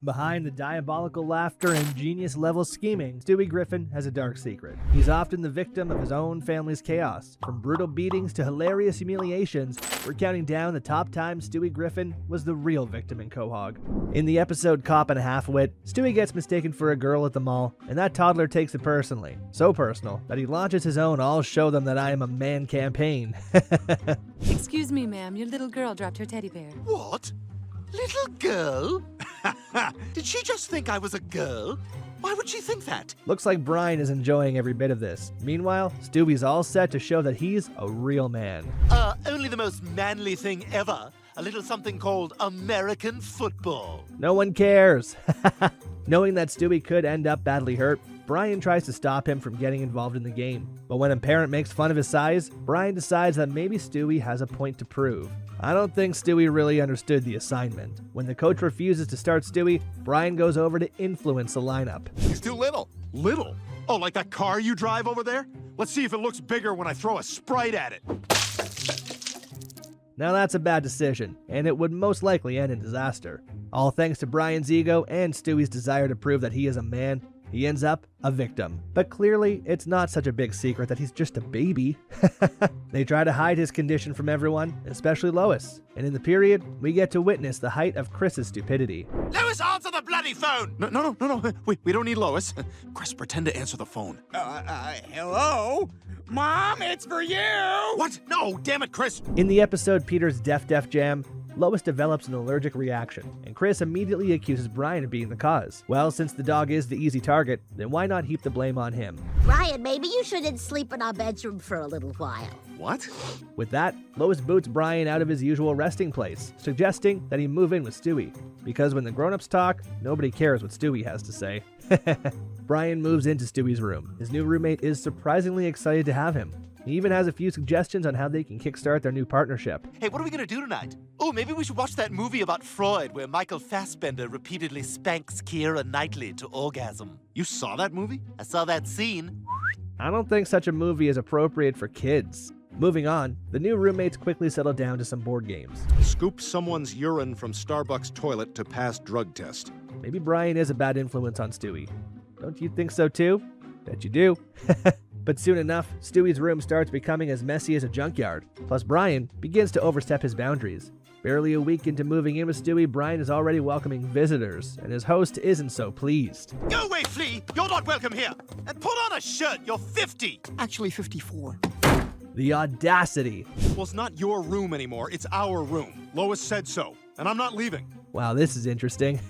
Behind the diabolical laughter and genius-level scheming, Stewie Griffin has a dark secret. He's often the victim of his own family's chaos. From brutal beatings to hilarious humiliations, we're counting down the top times Stewie Griffin was the real victim in Quahog. In the episode Cop and a Half-Wit, Stewie gets mistaken for a girl at the mall, and that toddler takes it personally. So personal that he launches his own "I'll show them that I am a man" campaign. Excuse me, ma'am, your little girl dropped her teddy bear. What? Little girl? Did she just think I was a girl? Why would she think that? Looks like Brian is enjoying every bit of this. Meanwhile, Stewie's all set to show that he's a real man. Only the most manly thing ever. A little something called American football. No one cares. Knowing that Stewie could end up badly hurt, Brian tries to stop him from getting involved in the game. But when a parent makes fun of his size, Brian decides that maybe Stewie has a point to prove. I don't think Stewie really understood the assignment. When the coach refuses to start Stewie, Brian goes over to influence the lineup. He's too little. Little? Oh, like that car you drive over there? Let's see if it looks bigger when I throw a Sprite at it. Now that's a bad decision, and it would most likely end in disaster. All thanks to Brian's ego and Stewie's desire to prove that he is a man, he ends up a victim. But clearly, it's not such a big secret that he's just a baby. They try to hide his condition from everyone, especially Lois. And in the period, we get to witness the height of Chris's stupidity. Lois, answer the bloody phone! No. We don't need Lois. Chris, pretend to answer the phone. Hello? Mom, it's for you! What? No, damn it, Chris. In the episode Peter's Def Jam, Lois develops an allergic reaction, and Chris immediately accuses Brian of being the cause. Well, since the dog is the easy target, then why not heap the blame on him? Brian, maybe you shouldn't sleep in our bedroom for a little while. What? With that, Lois boots Brian out of his usual resting place, suggesting that he move in with Stewie. Because when the grown-ups talk, nobody cares what Stewie has to say. Brian moves into Stewie's room. His new roommate is surprisingly excited to have him. He even has a few suggestions on how they can kickstart their new partnership. Hey, what are we gonna do tonight? Oh, maybe we should watch that movie about Freud where Michael Fassbender repeatedly spanks Keira Knightley to orgasm. You saw that movie? I saw that scene. I don't think such a movie is appropriate for kids. Moving on, the new roommates quickly settle down to some board games. Scoop someone's urine from Starbucks toilet to pass drug test. Maybe Brian is a bad influence on Stewie. Don't you think so too? Bet you do. But soon enough, Stewie's room starts becoming as messy as a junkyard. Plus, Brian begins to overstep his boundaries. Barely a week into moving in with Stewie, Brian is already welcoming visitors, and his host isn't so pleased. Go away, Flea! You're not welcome here! And put on a shirt, you're 50! Actually, 54. The audacity. Well, it's not your room anymore. It's our room. Lois said so, and I'm not leaving. Wow, this is interesting.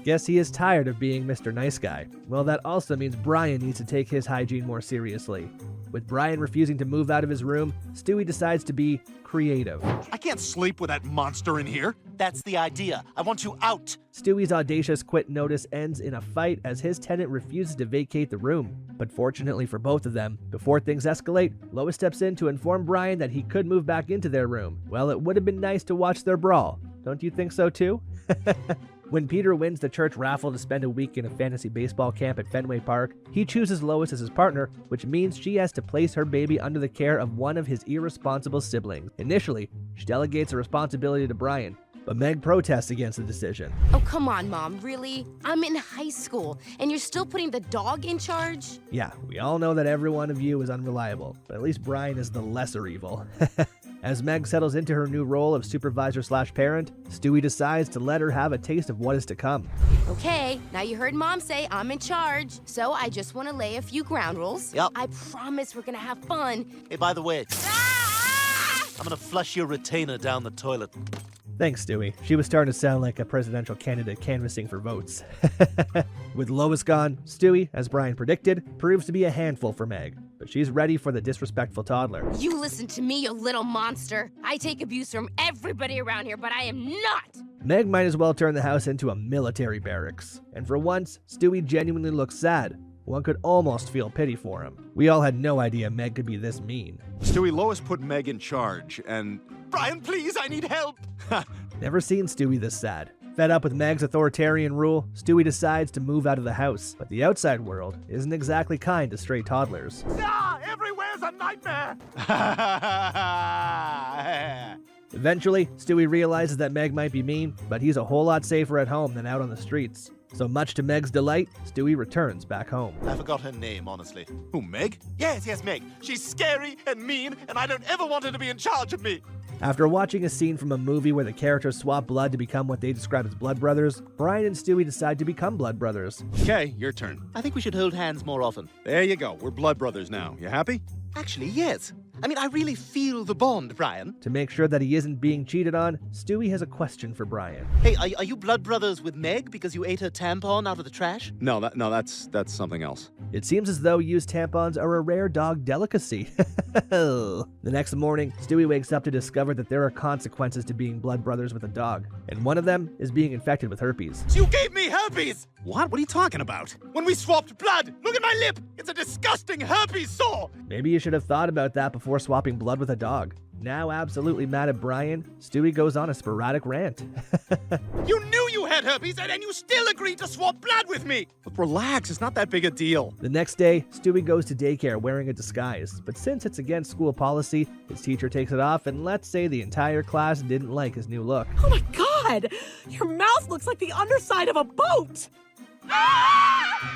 Guess he is tired of being Mr. Nice Guy. Well, that also means Brian needs to take his hygiene more seriously. With Brian refusing to move out of his room, Stewie decides to be creative. I can't sleep with that monster in here. That's the idea. I want you out. Stewie's audacious quit notice ends in a fight as his tenant refuses to vacate the room. But fortunately for both of them, before things escalate, Lois steps in to inform Brian that he could move back into their room. Well, it would have been nice to watch their brawl. Don't you think so too? When Peter wins the church raffle to spend a week in a fantasy baseball camp at Fenway Park, he chooses Lois as his partner, which means she has to place her baby under the care of one of his irresponsible siblings. Initially, she delegates the responsibility to Brian, but Meg protests against the decision. Oh, come on, Mom, really? I'm in high school, and you're still putting the dog in charge? Yeah, we all know that every one of you is unreliable, but at least Brian is the lesser evil. As Meg settles into her new role of supervisor/parent, Stewie decides to let her have a taste of what is to come. Okay, now you heard Mom say I'm in charge, so I just want to lay a few ground rules. Yep. I promise we're gonna have fun. Hey, by the way, I'm gonna flush your retainer down the toilet. Thanks, Stewie. She was starting to sound like a presidential candidate canvassing for votes. With Lois gone, Stewie, as Brian predicted, proves to be a handful for Meg, but she's ready for the disrespectful toddler. You listen to me, you little monster. I take abuse from everybody around here, but I am not. Meg might as well turn the house into a military barracks. And for once, Stewie genuinely looks sad. One could almost feel pity for him. We all had no idea Meg could be this mean. Stewie, Lois put Meg in charge, and... Brian, please, I need help. Never seen Stewie this sad. Fed up with Meg's authoritarian rule, Stewie decides to move out of the house. But the outside world isn't exactly kind to stray toddlers. Everywhere's a nightmare. Eventually, Stewie realizes that Meg might be mean, but he's a whole lot safer at home than out on the streets. So much to Meg's delight, Stewie returns back home. I forgot her name, honestly. Who, Meg? Yes, Meg. She's scary and mean, and I don't ever want her to be in charge of me. After watching a scene from a movie where the characters swap blood to become what they describe as blood brothers, Brian and Stewie decide to become blood brothers. Okay, your turn. I think we should hold hands more often. There you go. We're blood brothers now. You happy? Actually, yes. I mean, I really feel the bond, Brian. To make sure that he isn't being cheated on, Stewie has a question for Brian. Hey, are you blood brothers with Meg because you ate her tampon out of the trash? No, that's something else. It seems as though used tampons are a rare dog delicacy. The next morning, Stewie wakes up to discover that there are consequences to being blood brothers with a dog, and one of them is being infected with herpes. You gave me herpes! What? What are you talking about? When we swapped blood! Look at my lip! It's a disgusting herpes sore! Maybe you should have thought about that before swapping blood with a dog. Now absolutely mad at Brian, Stewie goes on a sporadic rant. You knew you had herpes, and you still agreed to swap blood with me! Look, relax. It's not that big a deal. The next day, Stewie goes to daycare wearing a disguise, but since it's against school policy, his teacher takes it off, and let's say the entire class didn't like his new look. Oh my god! Your mouth looks like the underside of a boat!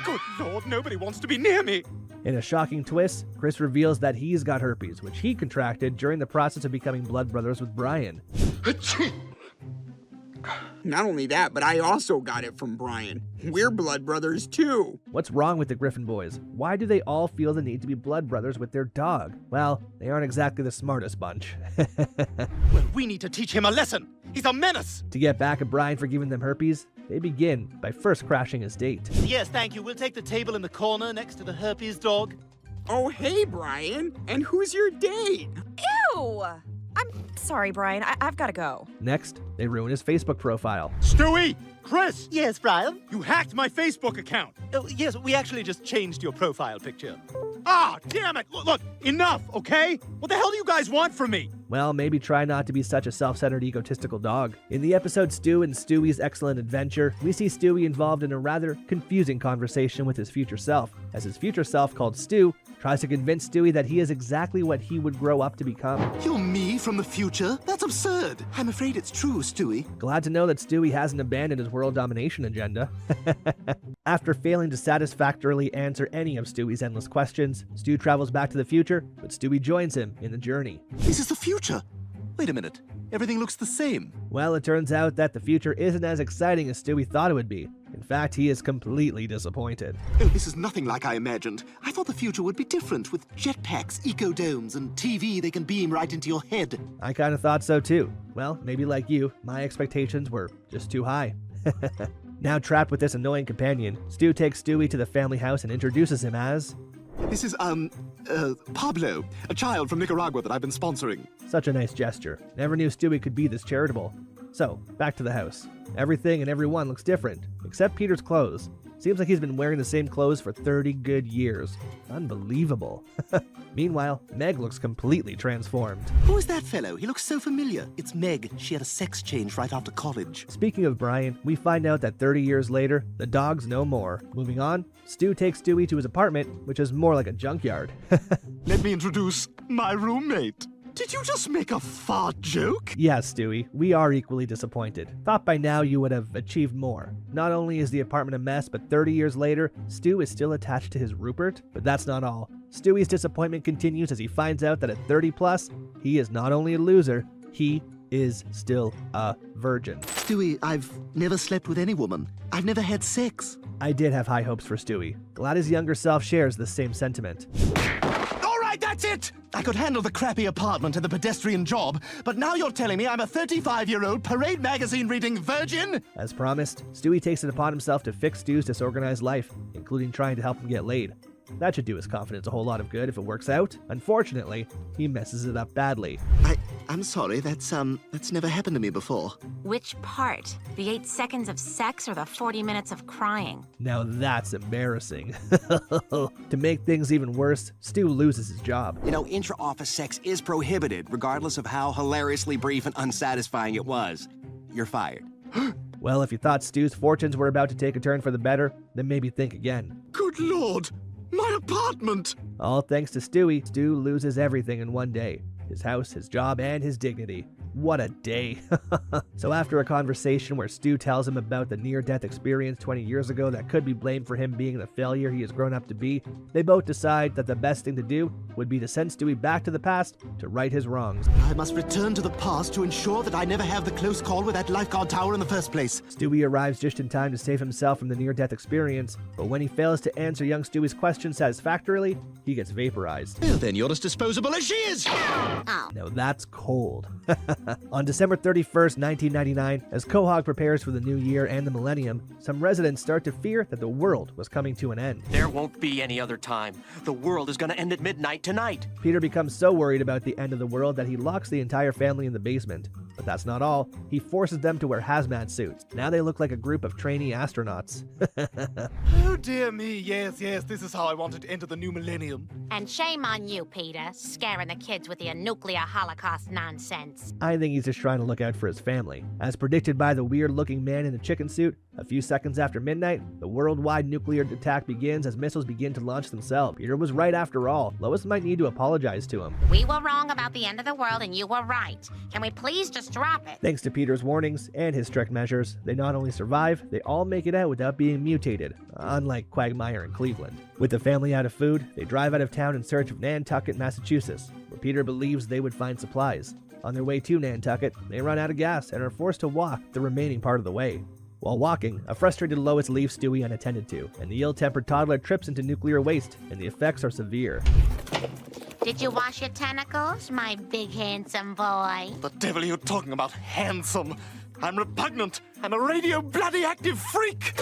Good Lord, nobody wants to be near me! In a shocking twist, Chris reveals that he's got herpes, which he contracted during the process of becoming blood brothers with Brian. Not only that, but I also got it from Brian. We're blood brothers too. What's wrong with the Griffin boys? Why do they all feel the need to be blood brothers with their dog? Well, they aren't exactly the smartest bunch. Well, we need to teach him a lesson. He's a menace. To get back at Brian for giving them herpes, they begin by first crashing his date. Yes, thank you. We'll take the table in the corner next to the herpes dog. Oh, hey, Brian. And who's your date? Ew! I'm sorry, Brian. I've got to go. Next, they ruin his Facebook profile. Stewie! Chris! Yes, Brian? You hacked my Facebook account! Oh, yes, we actually just changed your profile picture. Ah, damn it! Look, enough, okay? What the hell do you guys want from me? Well, maybe try not to be such a self-centered, egotistical dog. In the episode Stu and Stewie's Excellent Adventure, we see Stewie involved in a rather confusing conversation with his future self, as his future self, called Stu, tries to convince Stewie that he is exactly what he would grow up to become. You're me from the future? That's absurd. I'm afraid it's true, Stewie. Glad to know that Stewie hasn't abandoned his world domination agenda. After failing to satisfactorily answer any of Stewie's endless questions, Stu travels back to the future, but Stewie joins him in the journey. This is the future. Wait a minute. Everything looks the same. Well, it turns out that the future isn't as exciting as Stewie thought it would be. In fact, he is completely disappointed. Oh, this is nothing like I imagined. I thought the future would be different, with jetpacks, ecodomes, and TV they can beam right into your head. I kind of thought so too. Well, maybe like you, my expectations were just too high. Now trapped with this annoying companion, Stu takes Stewie to the family house and introduces him as... This is, Pablo, a child from Nicaragua that I've been sponsoring. Such a nice gesture. Never knew Stewie could be this charitable. So, back to the house. Everything and everyone looks different, except Peter's clothes. Seems like he's been wearing the same clothes for 30 good years. Unbelievable. Meanwhile, Meg looks completely transformed. Who is that fellow? He looks so familiar. It's Meg. She had a sex change right after college. Speaking of Brian, we find out that 30 years later, the dog's no more. Moving on, Stu takes Stewie to his apartment, which is more like a junkyard. Let me introduce my roommate. Did you just make a fart joke? Yes, Stewie, we are equally disappointed. Thought by now you would have achieved more. Not only is the apartment a mess, but 30 years later, Stu is still attached to his Rupert. But that's not all. Stewie's disappointment continues as he finds out that at 30 plus, he is not only a loser, he is still a virgin. Stewie, I've never slept with any woman. I've never had sex. I did have high hopes for Stewie. Glad his younger self shares the same sentiment. That's it! I could handle the crappy apartment and the pedestrian job, but now you're telling me I'm a 35-year-old Parade magazine reading virgin? As promised, Stewie takes it upon himself to fix Stu's disorganized life, including trying to help him get laid. That should do his confidence a whole lot of good if it works out. Unfortunately, he messes it up badly. I'm sorry, that's never happened to me before. Which part? The 8 seconds of sex or the 40 minutes of crying? Now that's embarrassing. To make things even worse, Stu loses his job. You know, intra-office sex is prohibited, regardless of how hilariously brief and unsatisfying it was. You're fired. Well, if you thought Stu's fortunes were about to take a turn for the better, then maybe think again. Good Lord! My apartment! All thanks to Stewie, Stu loses everything in one day. His house, his job, and his dignity. What a day. So after a conversation where Stu tells him about the near-death experience 20 years ago that could be blamed for him being the failure he has grown up to be, they both decide that the best thing to do would be to send Stewie back to the past to right his wrongs. I must return to the past to ensure that I never have the close call with that lifeguard tower in the first place. Stewie arrives just in time to save himself from the near-death experience, but when he fails to answer young Stewie's question satisfactorily, he gets vaporized. Well, then you're as disposable as she is. Now that's cold. On December 31st, 1999, as Quahog prepares for the new year and the millennium, some residents start to fear that the world was coming to an end. There won't be any other time. The world is gonna end at midnight tonight. Peter becomes so worried about the end of the world that he locks the entire family in the basement. But that's not all. He forces them to wear hazmat suits. Now they look like a group of trainee astronauts. Oh dear me, yes, this is how I wanted to enter the new millennium. And shame on you, Peter, scaring the kids with your nuclear holocaust nonsense. I think he's just trying to look out for his family. As predicted by the weird-looking man in the chicken suit, a few seconds after midnight, the worldwide nuclear attack begins as missiles begin to launch themselves. Peter was right after all. Lois might need to apologize to him. We were wrong about the end of the world and you were right. Can we please just drop it? Thanks to Peter's warnings and his strict measures, they not only survive, they all make it out without being mutated, unlike Quagmire in Cleveland. With the family out of food, they drive out of town in search of Nantucket, Massachusetts, where Peter believes they would find supplies. On their way to Nantucket, they run out of gas and are forced to walk the remaining part of the way. While walking, a frustrated Lois leaves Stewie unattended to, and the ill-tempered toddler trips into nuclear waste, and the effects are severe. Did you wash your tentacles, my big handsome boy? The devil are you talking about, handsome? I'm repugnant. I'm a radio-bloody-active freak.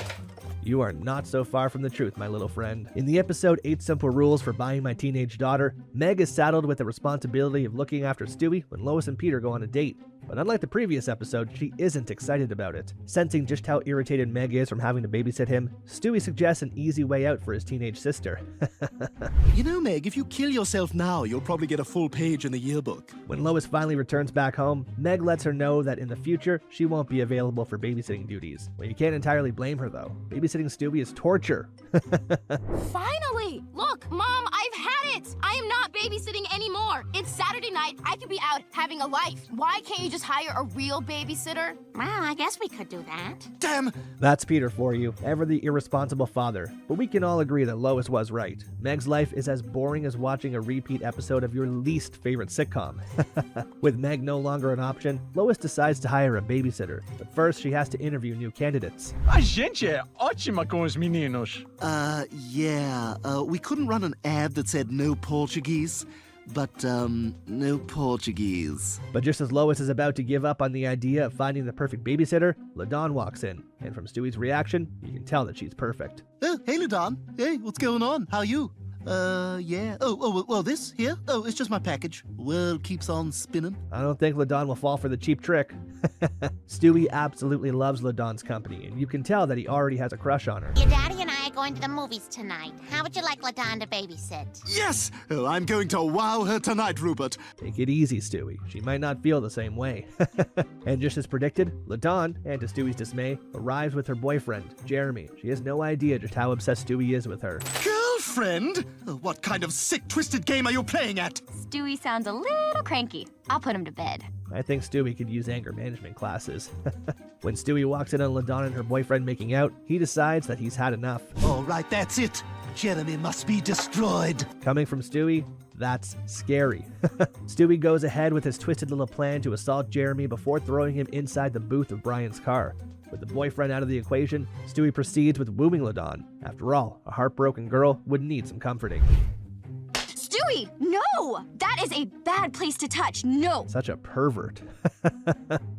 You are not so far from the truth, my little friend. In the episode 8 Simple Rules for Buying My Teenage Daughter, Meg is saddled with the responsibility of looking after Stewie when Lois and Peter go on a date. But unlike the previous episode, she isn't excited about it. Sensing just how irritated Meg is from having to babysit him, Stewie suggests an easy way out for his teenage sister. You know, Meg, if you kill yourself now, you'll probably get a full page in the yearbook. When Lois finally returns back home, Meg lets her know that in the future, she won't be available for babysitting duties. Well, you can't entirely blame her though. Babysitting Stewie is torture. Finally! Look, Mom, I've had it! I am not babysitting anymore. It's Saturday night. I could be out having a life. Why can't you just hire a real babysitter? Well, I guess we could do that. Damn! That's Peter for you, ever the irresponsible father. But we can all agree that Lois was right. Meg's life is as boring as watching a repeat episode of your least favorite sitcom. With Meg no longer an option, Lois decides to hire a babysitter. But first, she has to interview new candidates. A gente é ótima com os meninos. We couldn't run an ad that said no Portuguese, but, no Portuguese. But just as Lois is about to give up on the idea of finding the perfect babysitter, LaDawn walks in. And from Stewie's reaction, you can tell that she's perfect. Oh, hey, LaDawn. Hey, what's going on? How are you? Yeah. Well, this here? Oh, it's just my package. World keeps on spinning. I don't think LaDawn will fall for the cheap trick. Stewie absolutely loves LaDawn's company, and you can tell that he already has a crush on her. Your daddy and I are going to the movies tonight. How would you like LaDawn to babysit? Yes! Oh, I'm going to wow her tonight, Rupert. Take it easy, Stewie. She might not feel the same way. And just as predicted, LaDawn, and to Stewie's dismay, arrives with her boyfriend, Jeremy. She has no idea just how obsessed Stewie is with her. Girlfriend? Oh, what kind of sick, twisted game are you playing at? Stewie sounds a little cranky. I'll put him to bed. I think Stewie could use anger management classes. When Stewie walks in on LaDawn and her boyfriend making out, he decides that he's had enough. All right, that's it. Jeremy must be destroyed. Coming from Stewie, that's scary. Stewie goes ahead with his twisted little plan to assault Jeremy before throwing him inside the boot of Brian's car. With the boyfriend out of the equation, Stewie proceeds with wooing LaDawn. After all, a heartbroken girl would need some comforting. Stewie, no! That is a bad place to touch, no! Such a pervert.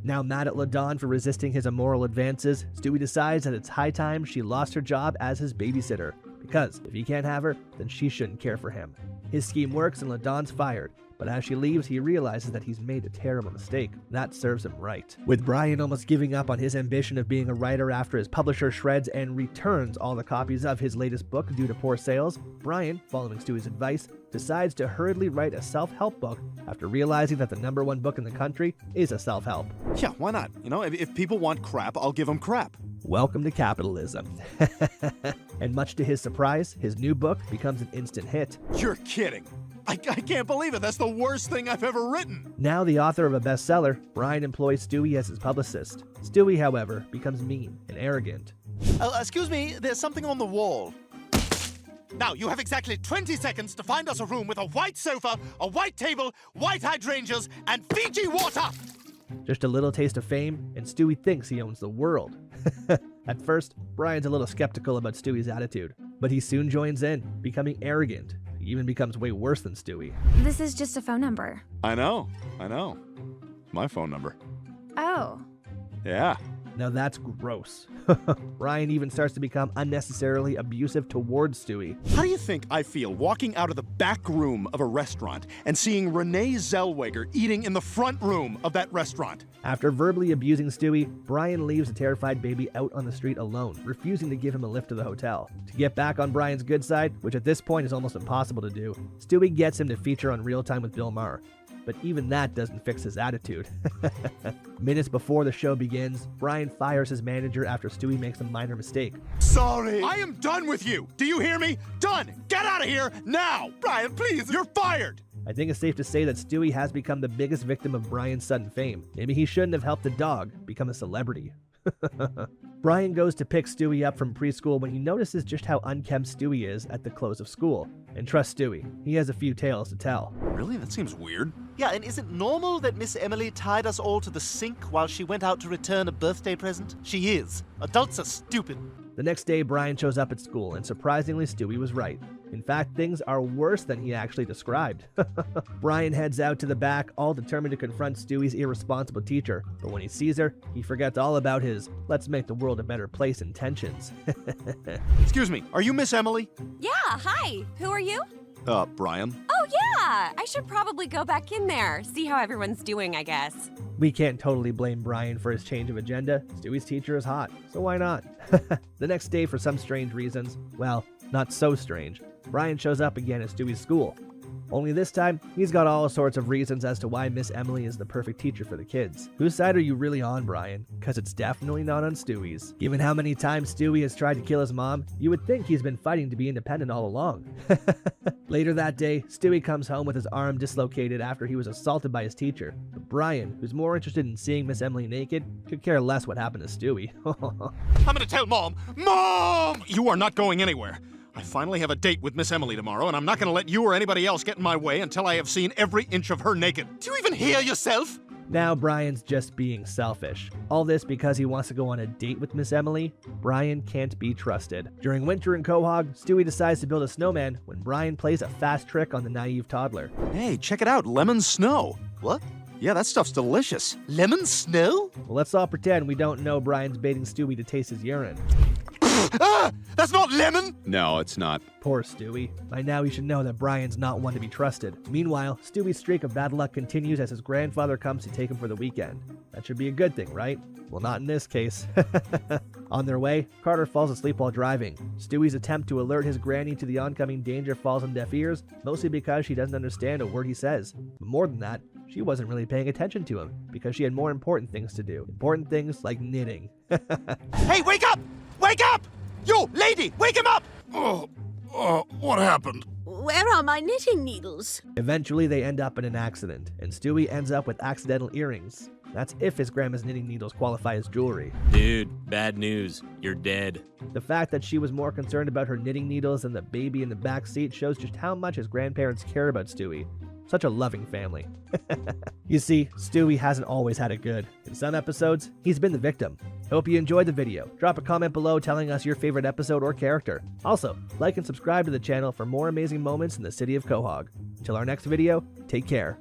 Now mad at LaDawn for resisting his immoral advances, Stewie decides that it's high time she lost her job as his babysitter. Because if he can't have her, then she shouldn't care for him. His scheme works and LaDawn's fired. But as she leaves, he realizes that he's made a terrible mistake. That serves him right. With Brian almost giving up on his ambition of being a writer after his publisher shreds and returns all the copies of his latest book due to poor sales, Brian, following Stewie's advice, decides to hurriedly write a self-help book after realizing that the #1 book in the country is a self-help. Yeah, why not? You know, if people want crap, I'll give them crap. Welcome to capitalism. And much to his surprise, his new book becomes an instant hit. You're kidding. I can't believe it. That's the worst thing I've ever written. Now the author of a bestseller, Brian employs Stewie as his publicist. Stewie, however, becomes mean and arrogant. Excuse me, there's something on the wall. Now, you have exactly 20 seconds to find us a room with a white sofa, a white table, white hydrangeas, and Fiji water! Just a little taste of fame, and Stewie thinks he owns the world. At first, Brian's a little skeptical about Stewie's attitude, but he soon joins in, becoming arrogant. He even becomes way worse than Stewie. This is just a phone number. I know. My phone number. Oh. Yeah. Now that's gross. Brian even starts to become unnecessarily abusive towards Stewie. How do you think I feel walking out of the back room of a restaurant and seeing Renee Zellweger eating in the front room of that restaurant? After verbally abusing Stewie, Brian leaves the terrified baby out on the street alone, refusing to give him a lift to the hotel. To get back on Brian's good side, which at this point is almost impossible to do, Stewie gets him to feature on Real Time with Bill Maher. But even that doesn't fix his attitude. Minutes before the show begins, Brian fires his manager after Stewie makes a minor mistake. Sorry. I am done with you. Do you hear me? Done. Get out of here now. Brian, please. You're fired. I think it's safe to say that Stewie has become the biggest victim of Brian's sudden fame. Maybe he shouldn't have helped the dog become a celebrity. Brian goes to pick Stewie up from preschool when he notices just how unkempt Stewie is at the close of school. And trust Stewie, he has a few tales to tell. Really? That seems weird. Yeah, and is it normal that Miss Emily tied us all to the sink while she went out to return a birthday present? She is. Adults are stupid. The next day, Brian shows up at school, and surprisingly, Stewie was right. In fact, things are worse than he actually described. Brian heads out to the back, all determined to confront Stewie's irresponsible teacher. But when he sees her, he forgets all about his "let's make the world a better place" intentions. Excuse me, are you Miss Emily? Yeah, hi. Who are you? Brian. Oh, yeah. I should probably go back in there, see how everyone's doing, I guess. We can't totally blame Brian for his change of agenda. Stewie's teacher is hot, so why not? The next day, for some strange reasons, well, not so strange, Brian shows up again at Stewie's school. Only this time, he's got all sorts of reasons as to why Miss Emily is the perfect teacher for the kids. Whose side are you really on, Brian? Because it's definitely not on Stewie's. Given how many times Stewie has tried to kill his mom, you would think he's been fighting to be independent all along. Later that day, Stewie comes home with his arm dislocated after he was assaulted by his teacher. But Brian, who's more interested in seeing Miss Emily naked, could care less what happened to Stewie. I'm gonna tell Mom. Mom! You are not going anywhere. I finally have a date with Miss Emily tomorrow, and I'm not going to let you or anybody else get in my way until I have seen every inch of her naked. Do you even hear yourself? Now Brian's just being selfish. All this because he wants to go on a date with Miss Emily? Brian can't be trusted. During winter in Quahog, Stewie decides to build a snowman when Brian plays a fast trick on the naive toddler. Hey, check it out. Lemon snow. What? Yeah, that stuff's delicious. Lemon snow? Well, let's all pretend we don't know Brian's baiting Stewie to taste his urine. Ah! That's not lemon! No, it's not. Poor Stewie. By now he should know that Brian's not one to be trusted. Meanwhile, Stewie's streak of bad luck continues as his grandfather comes to take him for the weekend. That should be a good thing, right? Well, not in this case. On their way, Carter falls asleep while driving. Stewie's attempt to alert his granny to the oncoming danger falls on deaf ears, mostly because she doesn't understand a word he says. But more than that, she wasn't really paying attention to him, because she had more important things to do. Important things like knitting. Hey, wake up! Wake up! You, lady, wake him up! What happened? Where are my knitting needles? Eventually, they end up in an accident, and Stewie ends up with accidental earrings. That's if his grandma's knitting needles qualify as jewelry. Dude, bad news. You're dead. The fact that she was more concerned about her knitting needles than the baby in the back seat shows just how much his grandparents care about Stewie. Such a loving family. You see, Stewie hasn't always had it good. In some episodes, he's been the victim. Hope you enjoyed the video. Drop a comment below telling us your favorite episode or character. Also, like and subscribe to the channel for more amazing moments in the city of Quahog. Until our next video, take care.